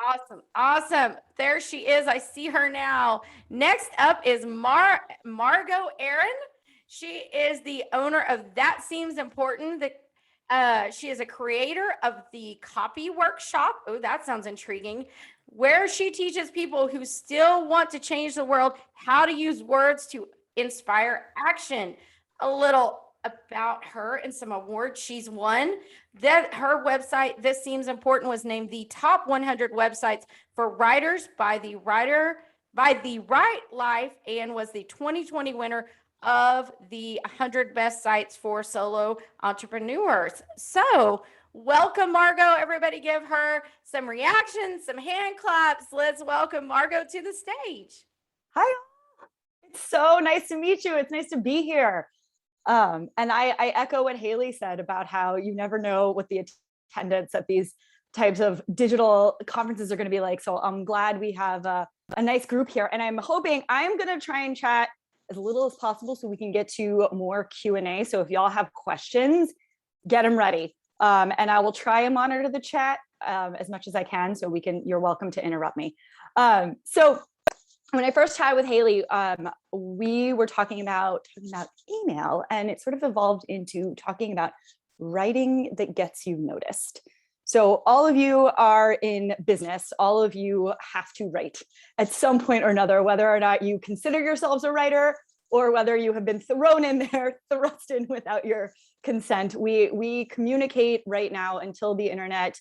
Awesome. Awesome. There she is. I see her now. Next up is Margo Aaron. She is the owner of That Seems Important. She is a creator of the Copy Workshop. Oh, that sounds intriguing. Where she teaches people who still want to change the world how to use words to inspire action. A little about her and some awards she's won. That her website, This Seems Important, was named the top 100 websites for writers by the Right Life, and was the 2020 winner of the 100 best sites for solo entrepreneurs. So welcome, Margo. Everybody give her some reactions, some hand claps. Let's welcome Margo to the stage. Hi. It's so nice to meet you. It's nice to be here. And I echo what Haley said about how you never know what the attendance at these types of digital conferences are going to be like. So I'm glad we have a nice group here. And I'm hoping I'm going to try and chat as little as possible so we can get to more Q&A. So if y'all have questions, get them ready. And I will try and monitor the chat as much as I can so you're welcome to interrupt me. So when I first chatted with Haley, we were talking about email, and it sort of evolved into talking about writing that gets you noticed. So all of you are in business, all of you have to write at some point or another, whether or not you consider yourselves a writer or whether you have been thrown in there, thrust in without your consent. We communicate right now until the internet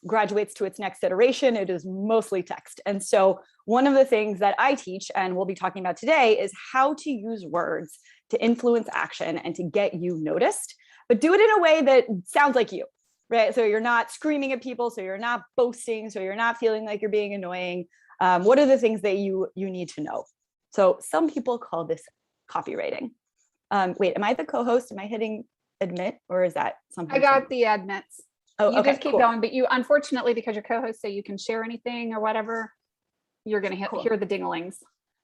graduates to its next iteration. It is mostly text. And so one of the things that I teach, and we'll be talking about today, is how to use words to influence action and to get you noticed, but do it in a way that sounds like you, right? So you're not screaming at people, so you're not boasting, so you're not feeling like you're being annoying. What are the things that you need to know? So some people call this copywriting. Wait, am I the co-host? Am I hitting admit, or is that something? I got the admits. Oh, you okay, just keep cool. going, but you, unfortunately, because you're co-host, so you can share anything or whatever, you're going to hear the dinglings.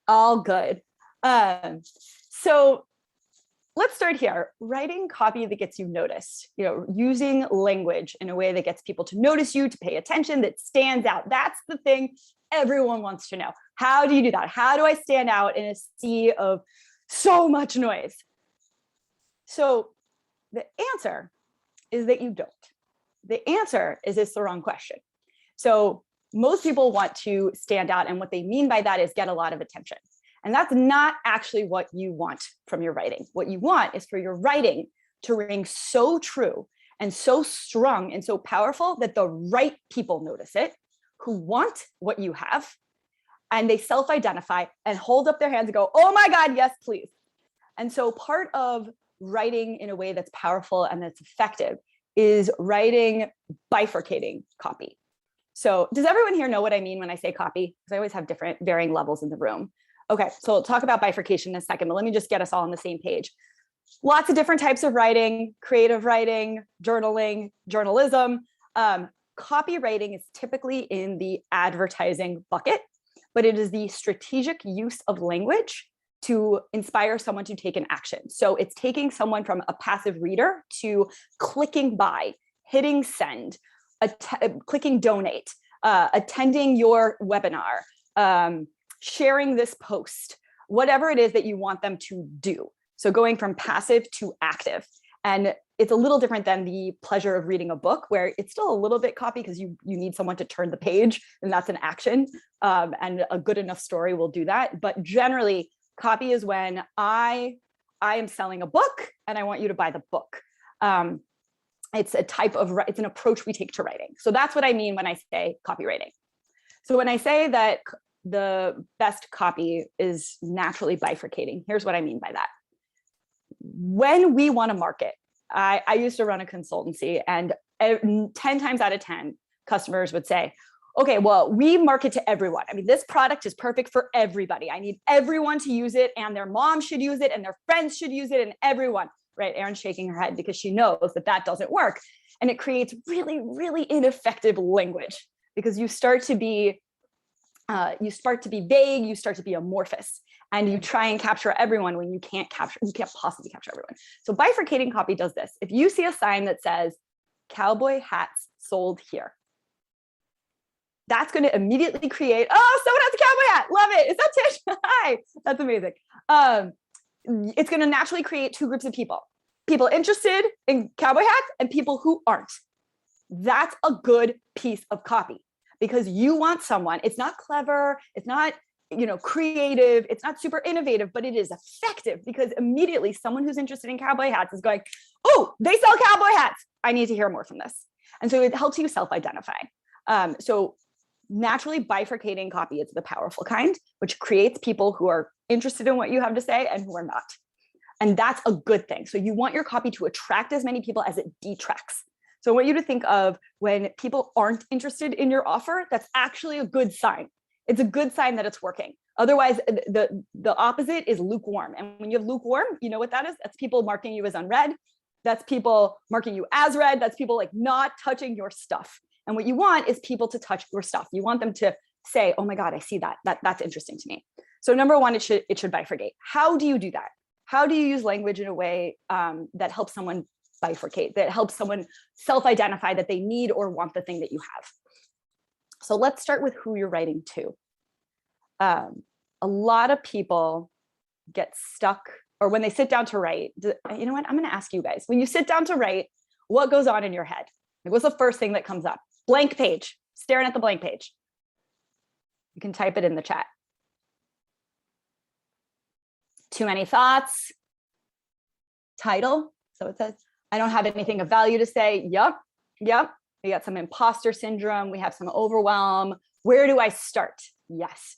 All good. So let's start here. Writing copy that gets you noticed, using language in a way that gets people to notice you, to pay attention, that stands out. That's the thing everyone wants to know. How do you do that? How do I stand out in a sea of so much noise? So the answer is that you don't. The answer is it's the wrong question. So most people want to stand out, and what they mean by that is get a lot of attention. And that's not actually what you want from your writing. What you want is for your writing to ring so true and so strong and so powerful that the right people notice it, who want what you have, and they self-identify and hold up their hands and go, oh my God, yes, please. And so part of writing in a way that's powerful and that's effective is writing bifurcating copy. So does everyone here know what I mean when I say copy? Because I always have different varying levels in the room. Okay, so we'll talk about bifurcation in a second, but let me just get us all on the same page. Lots of different types of writing: creative writing, journaling, journalism. Copywriting is typically in the advertising bucket, but it is the strategic use of language to inspire someone to take an action. So it's taking someone from a passive reader to clicking buy, hitting send, clicking donate, attending your webinar, sharing this post, whatever it is that you want them to do. So going from passive to active. And it's a little different than the pleasure of reading a book, where it's still a little bit copy because you need someone to turn the page, and that's an action. And a good enough story will do that. But generally, copy is when I am selling a book and I want you to buy the book. It's an approach we take to writing. So that's what I mean when I say copywriting. So when I say that the best copy is naturally bifurcating, here's what I mean by that. When we want to market, I used to run a consultancy, and 10 times out of 10, customers would say, okay, well, we market to everyone. I mean, this product is perfect for everybody. I need everyone to use it, and their mom should use it, and their friends should use it, and everyone, right? Aaron's shaking her head because she knows that that doesn't work. And it creates really, really ineffective language, because you start to be vague, you start to be amorphous, and you try and capture everyone when you can't possibly capture everyone. So bifurcating copy does this. If you see a sign that says cowboy hats sold here, That's going to immediately create, oh, someone has a cowboy hat. Love it. Is that Tish? Hi. That's amazing. It's going to naturally create two groups of people interested in cowboy hats and people who aren't. That's a good piece of copy because you want someone, it's not clever, it's not, creative, it's not super innovative, but it is effective because immediately someone who's interested in cowboy hats is going, oh, they sell cowboy hats. I need to hear more from this. And so it helps you self-identify. So naturally bifurcating copy is the powerful kind, which creates people who are interested in what you have to say and who are not. And that's a good thing. So you want your copy to attract as many people as it detracts. So I want you to think of when people aren't interested in your offer, that's actually a good sign. It's a good sign that it's working. Otherwise, the opposite is lukewarm. And when you have lukewarm, you know what that is? That's people marking you as unread. That's people marking you as read. That's people like not touching your stuff. And what you want is people to touch your stuff. You want them to say, oh my God, I see that. That's interesting to me. So number one, it should bifurcate. How do you do that? How do you use language in a way that helps someone bifurcate, that helps someone self-identify that they need or want the thing that you have? So let's start with who you're writing to. A lot of people get stuck, or when they sit down to write, you know what? I'm going to ask you guys, when you sit down to write, what goes on in your head? Like, what's the first thing that comes up? Blank page, staring at the blank page. You can type it in the chat. Too many thoughts. Title. So it says, I don't have anything of value to say. Yep. We got some imposter syndrome. We have some overwhelm. Where do I start? Yes.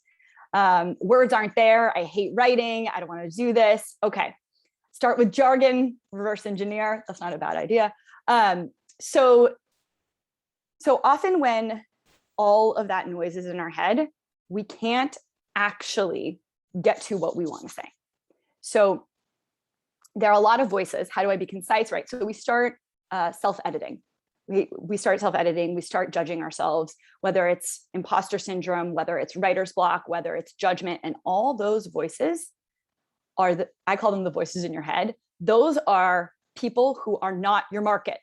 Words aren't there. I hate writing. I don't want to do this. Okay. Start with jargon, reverse engineer. That's not a bad idea. So often when all of that noise is in our head, we can't actually get to what we want to say. So there are a lot of voices. How do I be concise? Right. So we start self-editing. We start self-editing. We start judging ourselves, whether it's imposter syndrome, whether it's writer's block, whether it's judgment, and all those voices are I call them the voices in your head. Those are people who are not your market.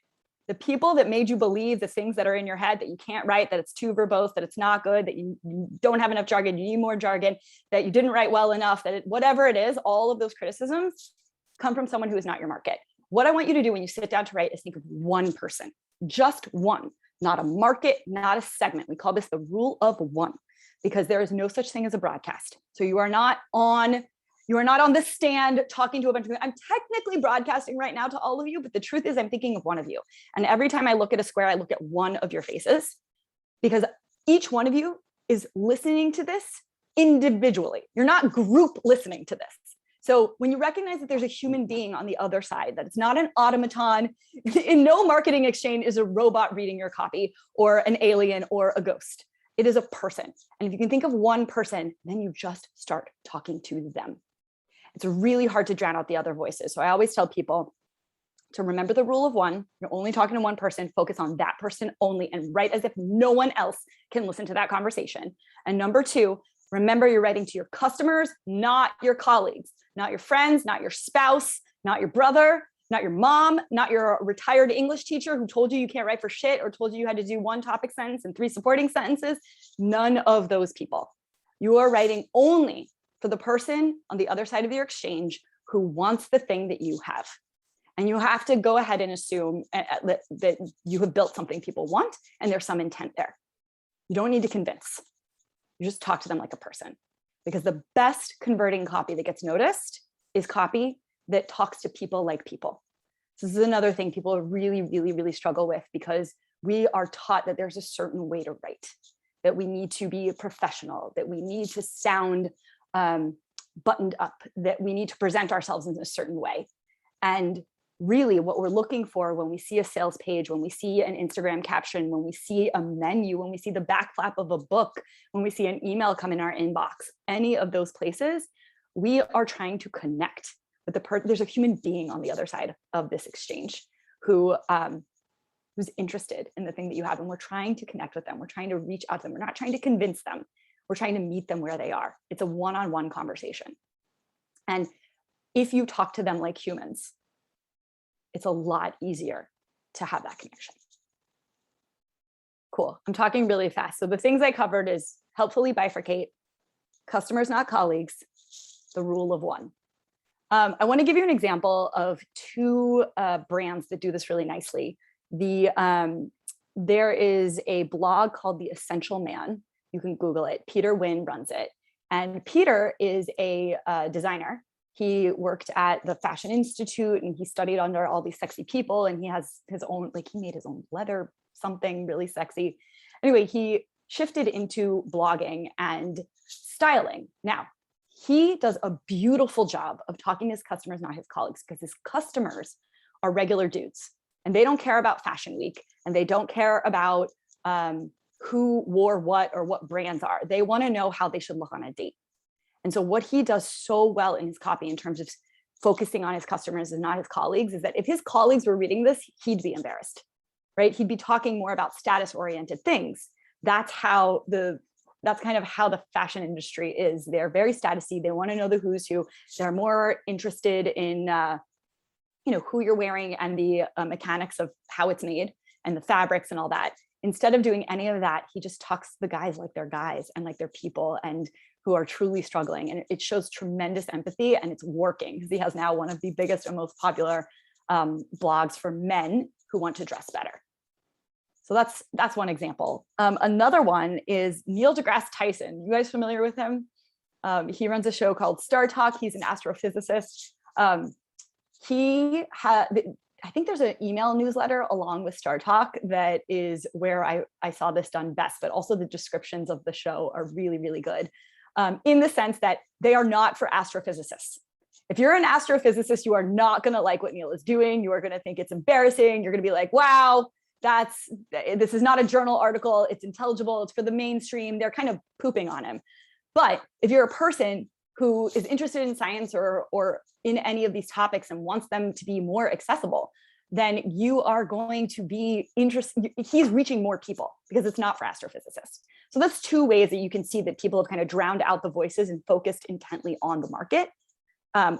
The people that made you believe the things that are in your head, that you can't write, that it's too verbose, that it's not good, that you don't have enough jargon, you need more jargon, that you didn't write well enough, whatever it is, all of those criticisms come from someone who is not your market. What I want you to do when you sit down to write is think of one person, just one, not a market, not a segment. We call this the rule of one, because there is no such thing as a broadcast. So you are not on the stand talking to a bunch of people. I'm technically broadcasting right now to all of you, but the truth is I'm thinking of one of you. And every time I look at a square, I look at one of your faces, because each one of you is listening to this individually. You're not group listening to this. So when you recognize that there's a human being on the other side, that it's not an automaton, in no marketing exchange is a robot reading your copy or an alien or a ghost. It is a person. And if you can think of one person, then you just start talking to them. It's really hard to drown out the other voices. So I always tell people to remember the rule of one. You're only talking to one person, focus on that person only, and write as if no one else can listen to that conversation. And number two, remember you're writing to your customers, not your colleagues, not your friends, not your spouse, not your brother, not your mom, not your retired English teacher who told you you can't write for shit or told you had to do one topic sentence and 3 supporting sentences. None of those people. You are writing only for the person on the other side of your exchange who wants the thing that you have. And you have to go ahead and assume that you have built something people want and there's some intent there. You don't need to convince. You just talk to them like a person, because the best converting copy that gets noticed is copy that talks to people like people. So this is another thing people really, really, really struggle with, because we are taught that there's a certain way to write, that we need to be a professional, that we need to sound buttoned up, that we need to present ourselves in a certain way. And really what we're looking for when we see a sales page, when we see an Instagram caption, when we see a menu, when we see the back flap of a book, when we see an email come in our inbox, any of those places, we are trying to connect with the person. There's a human being on the other side of this exchange who's interested in the thing that you have. And we're trying to connect with them. We're trying to reach out to them. We're not trying to convince them. We're trying to meet them where they are. It's a one-on-one conversation. And if you talk to them like humans, it's a lot easier to have that connection. Cool. I'm talking really fast. So the things I covered is helpfully bifurcate, customers, not colleagues, the rule of one. I want to give you an example of two brands that do this really nicely. There is a blog called The Essential Man. You can Google it. Peter Wynn runs it. And Peter is a designer. He worked at the Fashion Institute and he studied under all these sexy people, and he has his own, like he made his own leather, something really sexy. Anyway, he shifted into blogging and styling. Now, he does a beautiful job of talking to his customers, not his colleagues, because his customers are regular dudes and they don't care about Fashion Week and they don't care about who wore what or what brands are. They want to know how they should look on a date. And so what he does so well in his copy in terms of focusing on his customers and not his colleagues is that if his colleagues were reading this, he'd be embarrassed, right? He'd be talking more about status-oriented things. That's kind of how the fashion industry is. They're very statusy. They want to know the who's who. They're more interested in who you're wearing and the mechanics of how it's made and the fabrics and all that. Instead of doing any of that, he just talks to the guys like they're guys and like they're people and who are truly struggling. And it shows tremendous empathy, and it's working because he has now one of the biggest and most popular blogs for men who want to dress better. So that's one example. Another one is Neil deGrasse Tyson. You guys familiar with him? He runs a show called Star Talk. He's an astrophysicist. I think there's an email newsletter along with Star Talk that is where I saw this done best, but also the descriptions of the show are really, really good in the sense that they are not for astrophysicists. If you're an astrophysicist, you are not going to like what Neil is doing. You are going to think it's embarrassing. You're going to be like, wow, this is not a journal article. It's intelligible. It's for the mainstream. They're kind of pooping on him. But if you're a person who is interested in science or in any of these topics and wants them to be more accessible, then you are going to be interested. He's reaching more people because it's not for astrophysicists. So that's two ways that you can see that people have kind of drowned out the voices and focused intently on the market.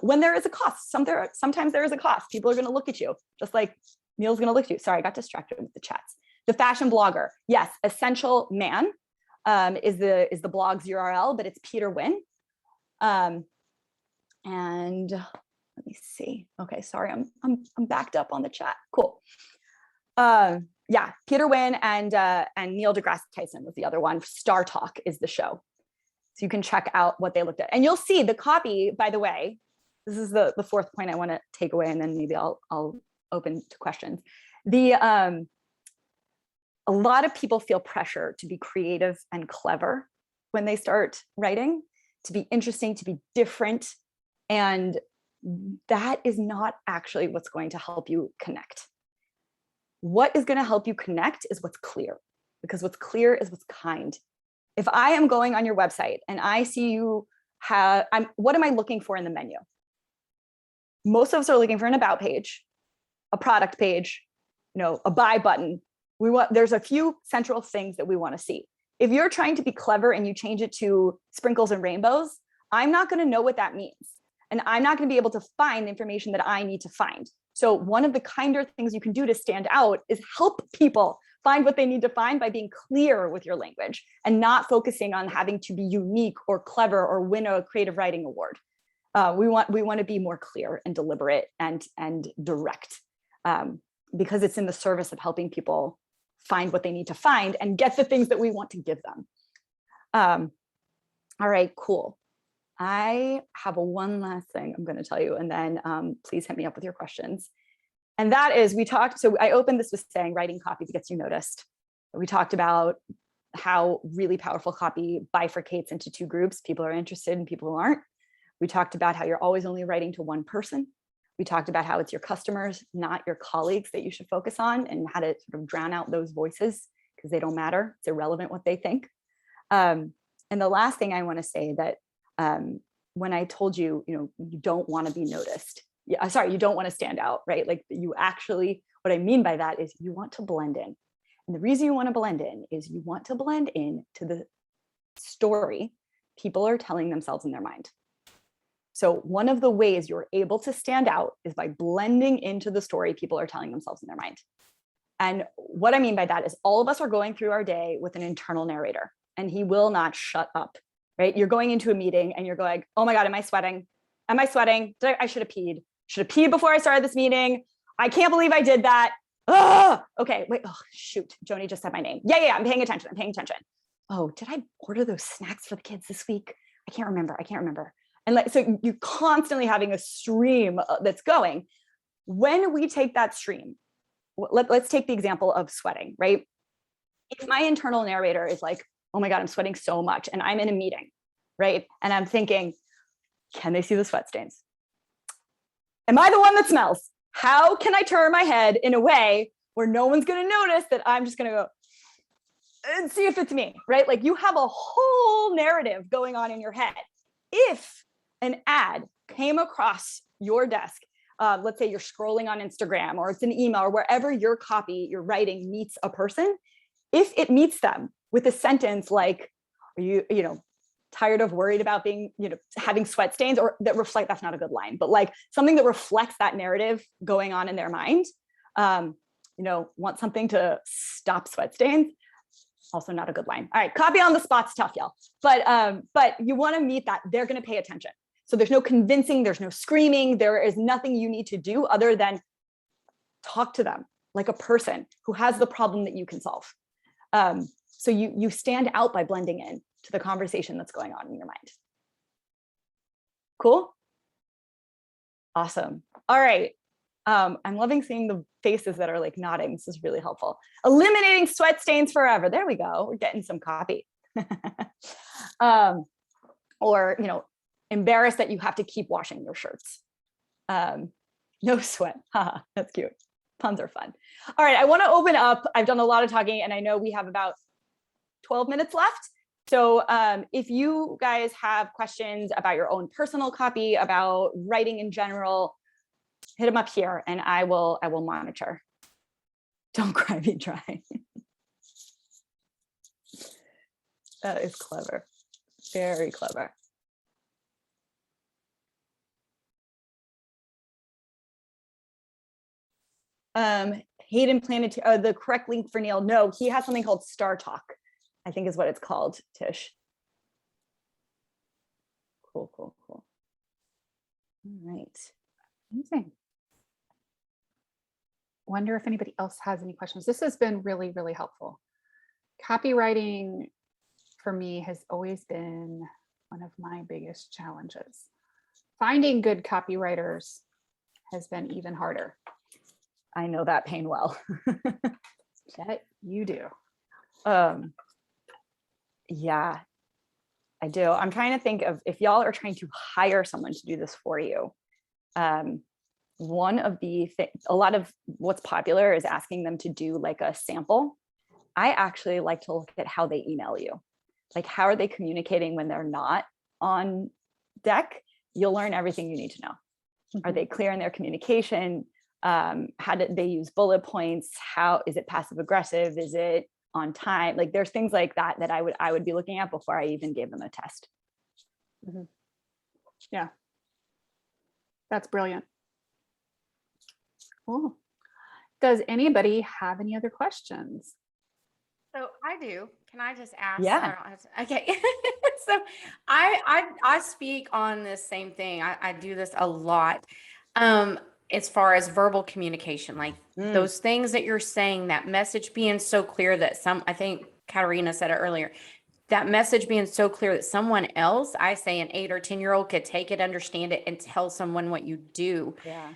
When there is a cost, sometimes there is a cost. People are going to look at you just like Neil's going to look at you. Sorry, I got distracted with the chats. The fashion blogger. Yes, Essential Man is the blog's URL, but it's Peter Wynn. And let me see. Okay, sorry, I'm backed up on the chat. Cool. Yeah, Peter Wynn and Neil deGrasse Tyson was the other one. Star Talk is the show. So you can check out what they looked at. And you'll see the copy, by the way, this is the fourth point I want to take away, and then maybe I'll open to questions. A lot of people feel pressure to be creative and clever when they start writing, to be interesting, to be different. And that is not actually what's going to help you connect. What is going to help you connect is what's clear, because what's clear is what's kind. If I am going on your website and I see you what am I looking for in the menu? Most of us are looking for an about page, a product page, a buy button. There's a few central things that we want to see. If you're trying to be clever and you change it to sprinkles and rainbows, I'm not going to know what that means. And I'm not going to be able to find the information that I need to find. So one of the kinder things you can do to stand out is help people find what they need to find by being clear with your language and not focusing on having to be unique or clever or win a creative writing award. We want to be more clear and deliberate and direct because it's in the service of helping people find what they need to find and get the things that we want to give them. All right, cool. I have one last thing I'm going to tell you, and then please hit me up with your questions. And that is, so I opened this with saying writing copy that gets you noticed. We talked about how really powerful copy bifurcates into two groups. People are interested and people who aren't. We talked about how you're always only writing to one person. We talked about how it's your customers, not your colleagues, that you should focus on, and how to sort of drown out those voices because they don't matter. It's irrelevant what they think. And the last thing I want to say that when I told you, you don't want to be noticed. Yeah, sorry, you don't want to stand out, right? Like you actually, what I mean by that is you want to blend in. And the reason you want to blend in is you want to blend in to the story people are telling themselves in their mind. So one of the ways you're able to stand out is by blending into the story people are telling themselves in their mind. And what I mean by that is all of us are going through our day with an internal narrator, and he will not shut up, right? You're going into a meeting and you're going, oh my God, am I sweating? Am I sweating? I should have peed. Should have peed before I started this meeting. I can't believe I did that. Oh, okay, wait, oh shoot, Joni just said my name. Yeah, I'm paying attention, Oh, did I order those snacks for the kids this week? I can't remember. And like, so you're constantly having a stream that's going. When we take that stream, let's take the example of sweating, right? If my internal narrator is like, oh my God, I'm sweating so much, and I'm in a meeting, right? And I'm thinking, can they see the sweat stains? Am I the one that smells? How can I turn my head in a way where no one's going to notice that I'm just going to go and see if it's me, right? Like you have a whole narrative going on in your head. If an ad came across your desk, let's say you're scrolling on Instagram or it's an email or wherever your copy, your writing meets a person, if it meets them with a sentence like, are you tired of worried about being, having sweat stains, or that reflect, that's not a good line, but like something that reflects that narrative going on in their mind, want something to stop sweat stains, also not a good line. All right, copy on the spot's tough, y'all. But you want to meet that, they're going to pay attention. So there's no convincing, there's no screaming, there is nothing you need to do other than talk to them like a person who has the problem that you can solve. So you stand out by blending in to the conversation that's going on in your mind. Cool? Awesome. All right. I'm loving seeing the faces that are like nodding. This is really helpful. Eliminating sweat stains forever. There we go. We're getting some copy. Or, embarrassed that you have to keep washing your shirts. No sweat. Haha, that's cute. Puns are fun. All right, I want to open up. I've done a lot of talking and I know we have about 12 minutes left. So if you guys have questions about your own personal copy, about writing in general, hit them up here and I will monitor. Don't cry me dry. That is clever. Very clever. Hayden planted the correct link for Neil. No, he has something called Star Talk, I think is what it's called, Tish. Cool. All right. Amazing. Wonder if anybody else has any questions. This has been really, really helpful. Copywriting for me has always been one of my biggest challenges. Finding good copywriters has been even harder. I know that pain well. Bet you do. Yeah, I do. I'm trying to think of if y'all are trying to hire someone to do this for you. One of the a lot of what's popular is asking them to do like a sample. I actually like to look at how they email you. Like, how are they communicating when they're not on deck? You'll learn everything you need to know. Mm-hmm. Are they clear in their communication? How did they use bullet points? How is it passive aggressive? Is it on time? Like there's things like that that I would be looking at before I even gave them a test. Mm-hmm. Yeah, that's brilliant. Cool. Does anybody have any other questions? So I do. Can I just ask? Yeah. I don't have to, okay. So I speak on this same thing. I do this a lot. As far as verbal communication, like those things that you're saying, that message being so clear that I think Katarina said it earlier, that message being so clear that someone else, I say an 8 or 10-year-old could take it, understand it, and tell someone what you do. Yeah.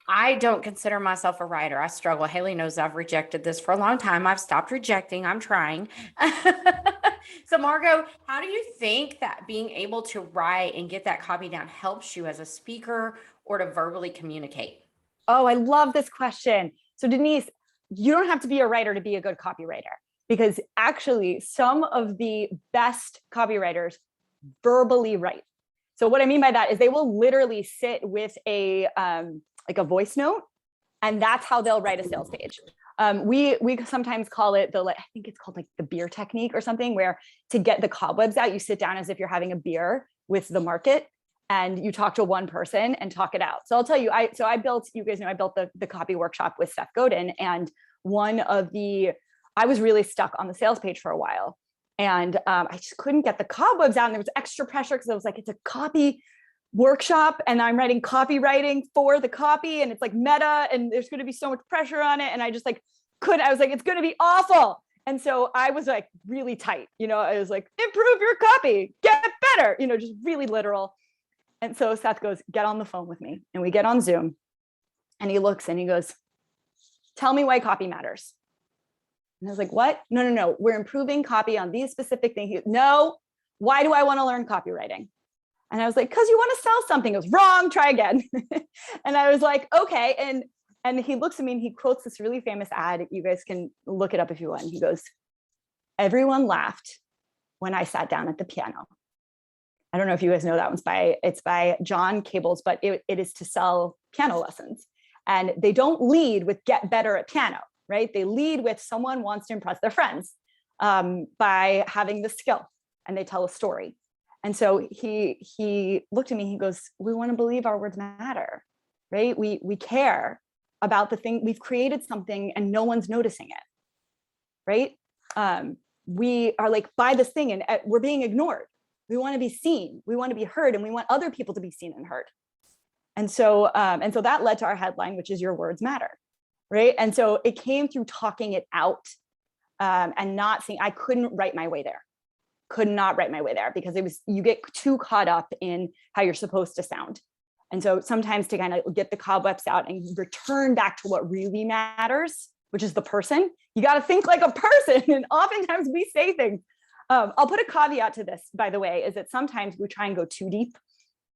I don't consider myself a writer. I struggle. Haley knows I've rejected this for a long time. I've stopped rejecting. I'm trying. So Margo, how do you think that being able to write and get that copy down helps you as a speaker or to verbally communicate? Oh, I love this question. So Denise, you don't have to be a writer to be a good copywriter, because actually some of the best copywriters verbally write. So what I mean by that is they will literally sit with a voice note, and that's how they'll write a sales page. We sometimes call it I think it's called like the beer technique or something, where to get the cobwebs out, you sit down as if you're having a beer with the market and you talk to one person and talk it out. So I'll tell you, I built the copy workshop with Seth Godin. And I was really stuck on the sales page for a while. And I just couldn't get the cobwebs out. And there was extra pressure because I was like, it's a copy workshop and I'm writing copywriting for the copy. And it's like meta and there's going to be so much pressure on it. And I just like, I was like, it's going to be awful. And so I was like really tight, I was like, improve your copy, get better, just really literal. And so Seth goes, get on the phone with me. And we get on Zoom and he looks and he goes, tell me why copy matters. And I was like, what? No. We're improving copy on these specific things. No, why do I want to learn copywriting? And I was like, because you want to sell something. It was wrong, try again. And I was like, okay. And he looks at me and he quotes this really famous ad. You guys can look it up if you want. He goes, everyone laughed when I sat down at the piano. I don't know if you guys know that one's it's by John Cables, but it is to sell piano lessons. And they don't lead with get better at piano, right? They lead with someone wants to impress their friends by having the skill, and they tell a story. And so he looked at me, he goes, we want to believe our words matter, right? We care about the thing, we've created something and no one's noticing it, right? We are like, buy this thing and we're being ignored. We want to be seen, we want to be heard, and we want other people to be seen and heard. And so that led to our headline, which is your words matter, right? And so it came through talking it out and not seeing, I couldn't write my way there. Could not write my way there because you get too caught up in how you're supposed to sound. And so sometimes to kind of get the cobwebs out and return back to what really matters, which is the person, you got to think like a person. And oftentimes we say things. I'll put a caveat to this, by the way, is that sometimes we try and go too deep.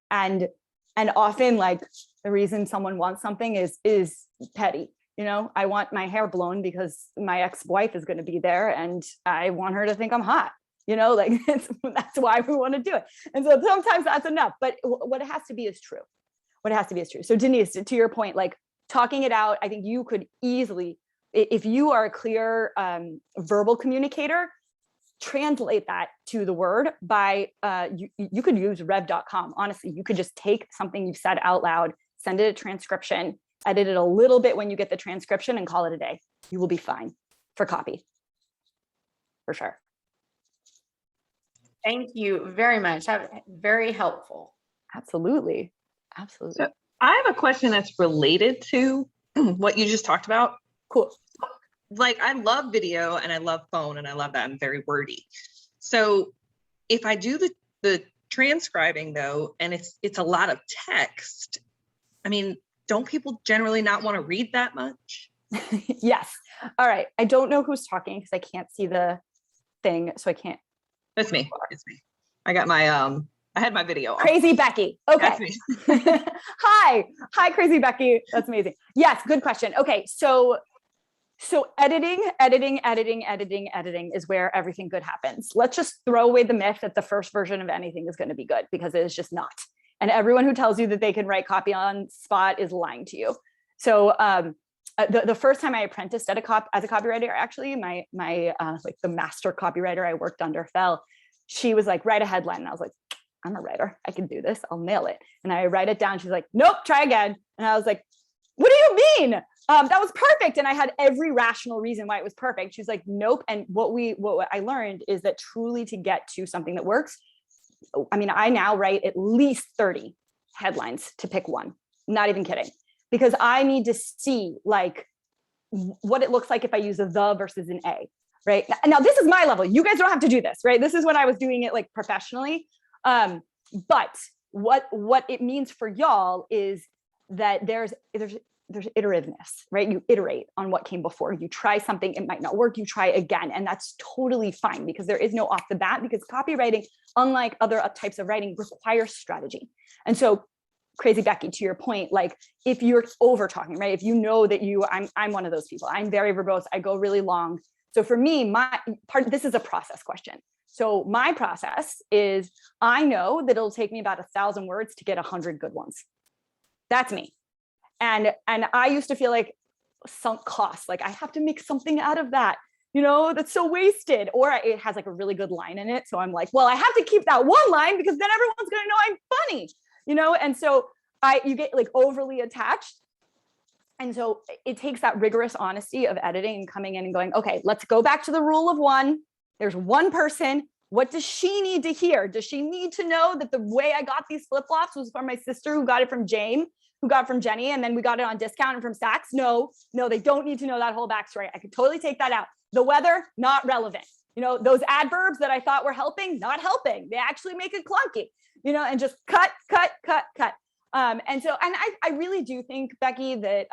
And often like the reason someone wants something is petty. I want my hair blown because my ex-wife is going to be there and I want her to think I'm hot. That's why we want to do it. And so sometimes that's enough, but what it has to be is true. So Denise, to your point, like talking it out, I think you could easily, if you are a clear verbal communicator, translate that to the word by, you could use rev.com. Honestly, you could just take something you've said out loud, send it a transcription, edit it a little bit when you get the transcription and call it a day. You will be fine for copy, for sure. Thank you very much. Very helpful. Absolutely. So I have a question that's related to what you just talked about. Cool. Like I love video and I love phone and I love that I'm very wordy. So if I do the transcribing though, and it's a lot of text, I mean, don't people generally not want to read that much? Yes. All right. I don't know who's talking because I can't see the thing, so I can't. That's me. It's me. I got my I had my video on. Crazy Becky. Okay. That's me. Hi, Crazy Becky. That's amazing. Yes, good question. Okay, so editing is where everything good happens. Let's just throw away the myth that the first version of anything is going to be good, because it is just not. And everyone who tells you that they can write copy on spot is lying to you. So the first time I apprenticed as a copywriter, actually, my like the master copywriter I worked under, she was like, write a headline. And I was like, I'm a writer. I can do this. I'll nail it. And I write it down. She's like, nope, try again. And I was like, what do you mean? That was perfect. And I had every rational reason why it was perfect. She's like, nope. And what I learned is that truly to get to something that works, I mean, I now write at least 30 headlines to pick one. Not even kidding. Because I need to see like what it looks like if I use a the versus an a, right? Now this is my level. You guys don't have to do this, right? This is when I was doing it like professionally. But what it means for y'all is that there's iterativeness, right? You iterate on what came before. You try something, it might not work, you try again. And that's totally fine, because there is no off the bat, because copywriting, unlike other types of writing, requires strategy. And so Crazy Becky, to your point, like if you're over talking, right? If you know that I'm one of those people, I'm very verbose, I go really long. So for me, this is a process question. So my process is, I know that it'll take me about 1,000 words to get 100 good ones. That's me. And I used to feel like sunk costs, like I have to make something out of that, that's so wasted. Or it has like a really good line in it. So I'm like, well, I have to keep that one line because then everyone's going to know I'm funny, and so you get like overly attached. And so it takes that rigorous honesty of editing and coming in and going, okay, let's go back to the rule of one. There's one person. What does she need to hear? Does she need to know that the way I got these flip-flops was from my sister who got it from Jane, who got it from Jenny, and then we got it on discount and from Saks? No, they don't need to know that whole backstory. I could totally take that out. The weather, not relevant. You know, those adverbs that I thought were helping, not helping. They actually make it clunky, you know, and just cut. And I really do think, Becky, that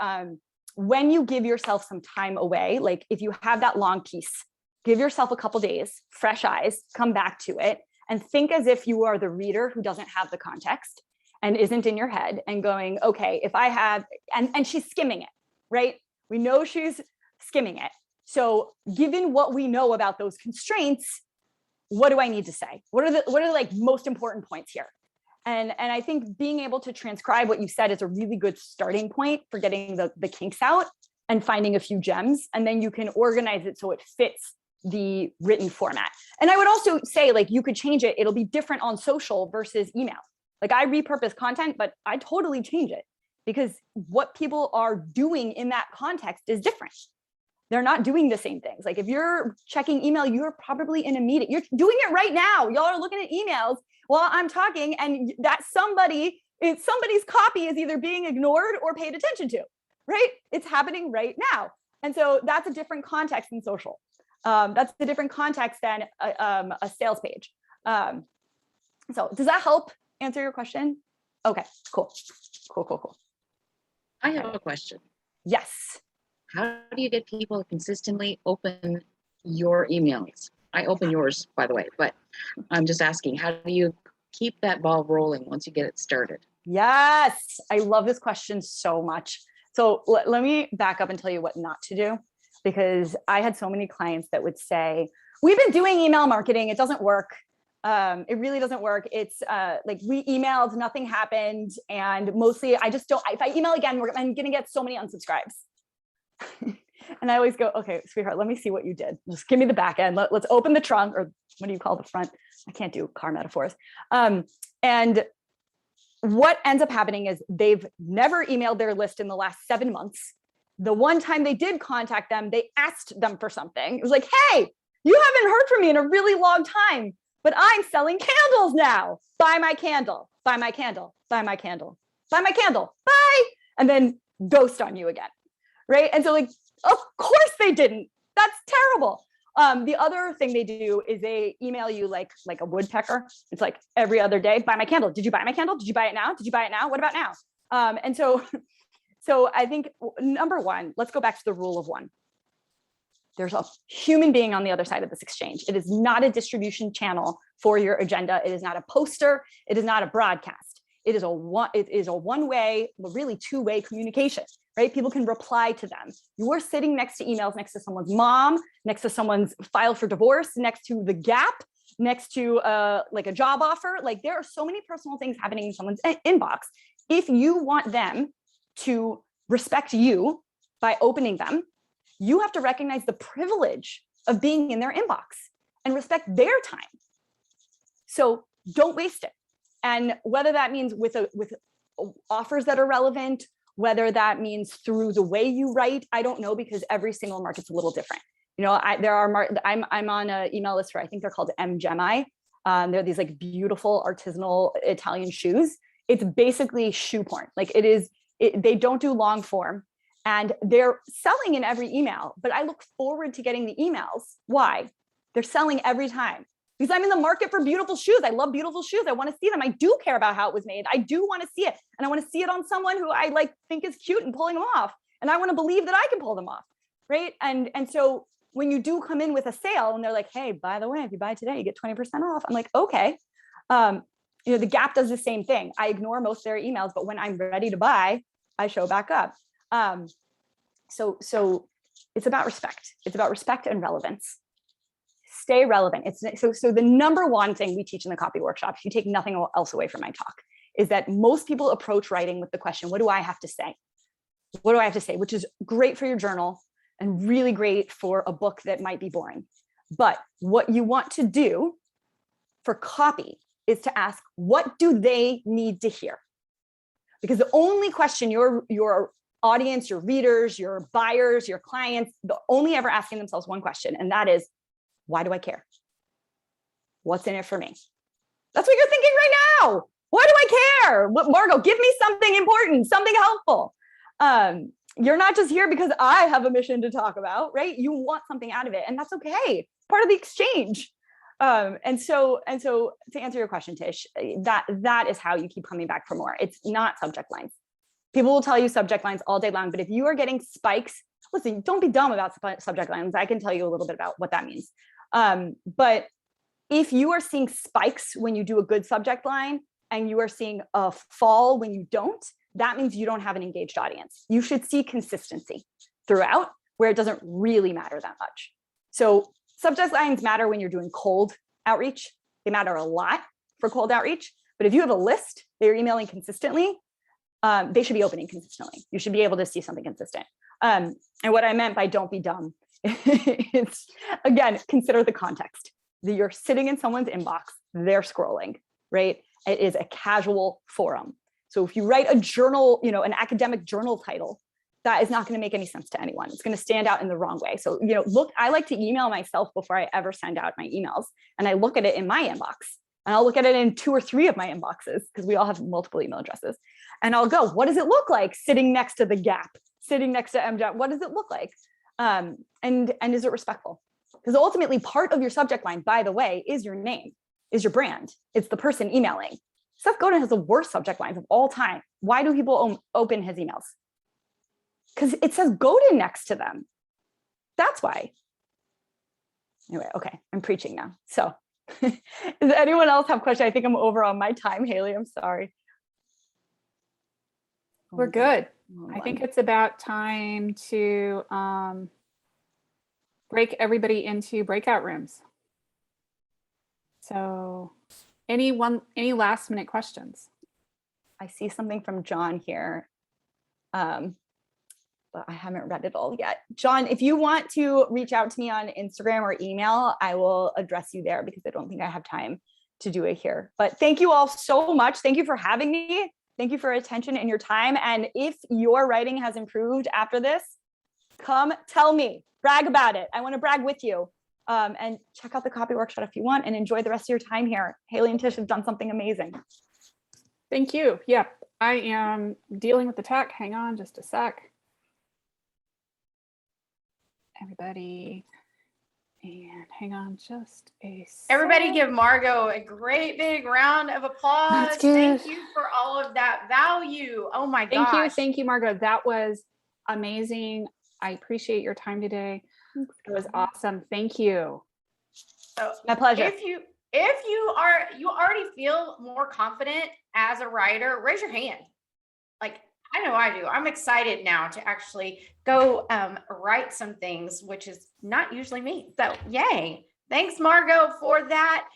when you give yourself some time away, like if you have that long piece, give yourself a couple days, fresh eyes, come back to it and think as if you are the reader who doesn't have the context and isn't in your head and going, okay, if I have, and she's skimming it, right? We know she's skimming it. So given what we know about those constraints, what do I need to say? What are the like most important points here? And I think being able to transcribe what you said is a really good starting point for getting the kinks out and finding a few gems. And then you can organize it so it fits the written format. And I would also say, like, you could change it. It'll be different on social versus email. Like, I repurpose content, but I totally change it because what people are doing in that context is different. They're not doing the same things. Like, if you're checking email, you're probably in a meeting. You're doing it right now. Y'all are looking at emails while I'm talking, and that somebody's copy is either being ignored or paid attention to, right? It's happening right now. And so that's a different context than social. That's a different context than a sales page. So does that help answer your question? Okay, cool. I have a question. Yes. How do you get people to consistently open your emails? I open yours, by the way, but I'm just asking, how do you keep that ball rolling once you get it started? Yes, I love this question so much. So let me back up and tell you what not to do, because I had so many clients that would say, we've been doing email marketing, it doesn't work. It really doesn't work. It's like we emailed, nothing happened. And mostly I just don't, if I email again, I'm gonna get so many unsubscribes. And I always go, okay, sweetheart, let me see what you did. Just give me the back end. Let's open the trunk, or what do you call the front? I can't do car metaphors. And what ends up happening is they've never emailed their list in the last 7 months. The one time they did contact them, they asked them for something. It was like, hey, you haven't heard from me in a really long time, but I'm selling candles now. Buy my candle, buy my candle, buy my candle, buy my candle, bye. And then ghost on you again. Right. And so, like, of course they didn't. That's terrible. The other thing they do is they email you like a woodpecker. It's like every other day, buy my candle. Did you buy my candle? Did you buy it now? Did you buy it now? What about now? And so I think number one, let's go back to the rule of one. There's a human being on the other side of this exchange. It is not a distribution channel for your agenda. It is not a poster. It is not a broadcast. It is a one-way, really two-way communication, right? People can reply to them. You're sitting next to emails, next to someone's mom, next to someone's file for divorce, next to the Gap, next to like a job offer. Like, there are so many personal things happening in someone's inbox. If you want them to respect you by opening them, you have to recognize the privilege of being in their inbox and respect their time. So don't waste it. And whether that means with offers that are relevant, whether that means through the way you write, I don't know, because every single market's a little different. You know, I'm on an email list for, I think they're called M Gemini. They're these like beautiful artisanal Italian shoes. It's basically shoe porn. Like, they don't do long form, and they're selling in every email, but I look forward to getting the emails. Why? They're selling every time. Because I'm in the market for beautiful shoes. I love beautiful shoes. I want to see them. I do care about how it was made. I do want to see it. And I want to see it on someone who I like think is cute and pulling them off. And I want to believe that I can pull them off. Right. And so when you do come in with a sale and they're like, hey, by the way, if you buy today, you get 20% off. I'm like, okay. You know, the Gap does the same thing. I ignore most of their emails, but when I'm ready to buy, I show back up. So it's about respect. It's about respect and relevance. Stay relevant. So the number one thing we teach in the copy workshop, if you take nothing else away from my talk, is that most people approach writing with the question, what do I have to say? What do I have to say? Which is great for your journal and really great for a book that might be boring. But what you want to do for copy is to ask, what do they need to hear? Because the only question your audience, your readers, your buyers, your clients, they're only ever asking themselves one question, and that is, why do I care? What's in it for me? That's what you're thinking right now. Why do I care? What, Margo, give me something important, something helpful. You're not just here because I have a mission to talk about, right? You want something out of it, and that's okay. Part of the exchange. And so to answer your question, Tish, that is how you keep coming back for more. It's not subject lines. People will tell you subject lines all day long, but if you are getting spikes, listen, don't be dumb about subject lines. I can tell you a little bit about what that means. But if you are seeing spikes when you do a good subject line and you are seeing a fall when you don't, that means you don't have an engaged audience. You should see consistency throughout where it doesn't really matter that much. So subject lines matter when you're doing cold outreach. They matter a lot for cold outreach. But if you have a list that you're emailing consistently, they should be opening consistently. You should be able to see something consistent. And what I meant by don't be dumb, it's, again, consider the context. That you're sitting in someone's inbox, they're scrolling, right? It is a casual forum. So if you write a journal, an academic journal title, that is not going to make any sense to anyone. It's going to stand out in the wrong way. So, look, I like to email myself before I ever send out my emails. And I look at it in my inbox. And I'll look at it in 2 or 3 of my inboxes because we all have multiple email addresses. And I'll go, what does it look like sitting next to the Gap, sitting next to MJAP? What does it look like? And is it respectful? Because ultimately part of your subject line, by the way, is your name, is your brand. It's the person emailing. Seth Godin has the worst subject lines of all time. Why do people open his emails? Because it says Godin next to them. That's why. Anyway, okay, I'm preaching now. So does anyone else have questions? I think I'm over on my time, Haley. I'm sorry. We're good. I think it's about time to break everybody into breakout rooms. So any last minute questions? I see something from John here, but I haven't read it all yet. John, if you want to reach out to me on Instagram or email, I will address you there because I don't think I have time to do it here. But thank you all so much. Thank you for having me. Thank you for your attention and your time. And if your writing has improved after this, come tell me, brag about it. I want to brag with you. And check out the copy workshop if you want and enjoy the rest of your time here. Haley and Tish have done something amazing. Thank you. Yep. I am dealing with the tech. Hang on just a sec. Everybody, and hang on just a sec. Everybody give Margo a great big round of applause. Thank you for all of that value. Oh my gosh. Thank you, Margo. That was amazing. I appreciate your time today. It was awesome. Thank you. So my pleasure. If you already feel more confident as a writer, raise your hand. Like I know I do. I'm excited now to actually go write some things, which is not usually me. So yay. Thanks, Margo, for that.